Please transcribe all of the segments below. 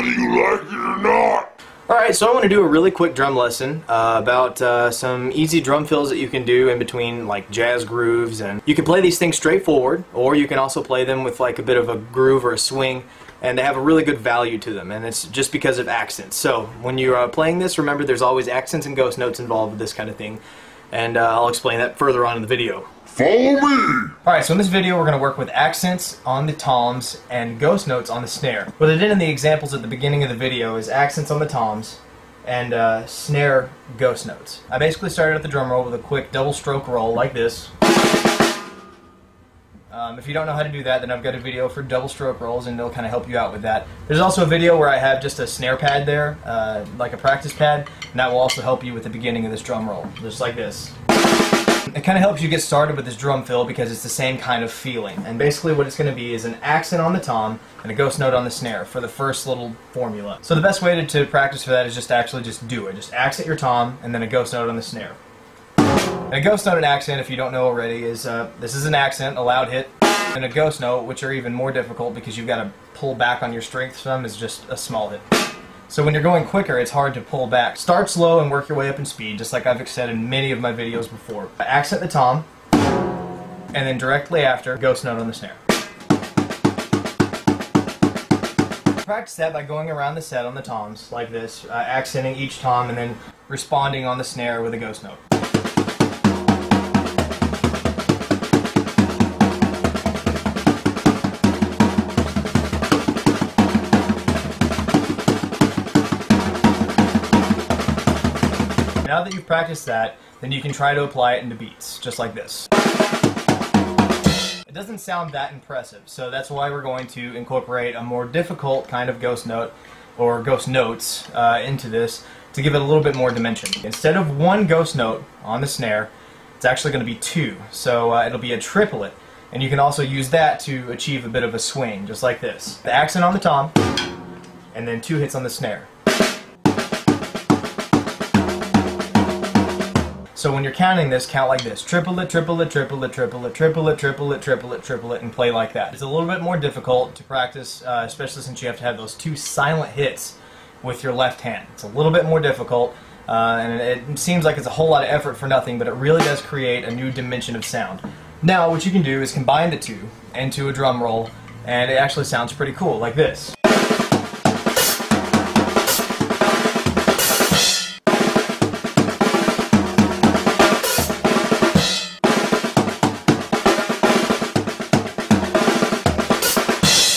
you like it or not. Alright, so I want to do a really quick drum lesson about some easy drum fills that you can do in between like jazz grooves, and you can play these things straightforward, or you can also play them with like a bit of a groove or a swing, and they have a really good value to them, and it's just because of accents. So when you're playing this, remember there's always accents and ghost notes involved with this kind of thing, and I'll explain that further on in the video. Follow me! Alright, so in this video we're going to work with accents on the toms and ghost notes on the snare. What I did in the examples at the beginning of the video is accents on the toms and snare ghost notes. I basically started at the drum roll with a quick double stroke roll like this. If you don't know how to do that, then I've got a video for double stroke rolls and it'll kind of help you out with that. There's also a video where I have just a snare pad there, like a practice pad, and that will also help you with the beginning of this drum roll, just like this. It kind of helps you get started with this drum fill because it's the same kind of feeling. And basically what it's going to be is an accent on the tom and a ghost note on the snare for the first little formula. So the best way to practice for that is just actually just do it. Just accent your tom and then a ghost note on the snare. And a ghost note and accent, if you don't know already, is this is an accent, a loud hit, and a ghost note, which are even more difficult because you've got to pull back on your strength some, is just a small hit. So when you're going quicker, it's hard to pull back. Start slow and work your way up in speed, just like I've said in many of my videos before. Accent the tom, and then directly after, ghost note on the snare. Practice that by going around the set on the toms, like this, accenting each tom and then responding on the snare with a ghost note. Now that you've practiced that, then you can try to apply it into beats, just like this. It doesn't sound that impressive, so that's why we're going to incorporate a more difficult kind of ghost note, or ghost notes, into this to give it a little bit more dimension. Instead of one ghost note on the snare, it's actually going to be two, so it'll be a triplet, and you can also use that to achieve a bit of a swing, just like this. The accent on the tom, and then two hits on the snare. So when you're counting this, count like this. Triplet, triplet, triplet, triplet, triplet, triplet, triplet, triplet, and play like that. It's a little bit more difficult to practice, especially since you have to have those two silent hits with your left hand. It's a little bit more difficult, and it seems like it's a whole lot of effort for nothing, but it really does create a new dimension of sound. Now what you can do is combine the two into a drum roll, and it actually sounds pretty cool, like this.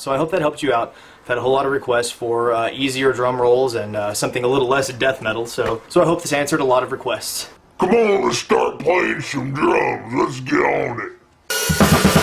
So I hope that helped you out. I've had a whole lot of requests for easier drum rolls and something a little less death metal, so I hope this answered a lot of requests. Come on, let's start playing some drums. Let's get on it.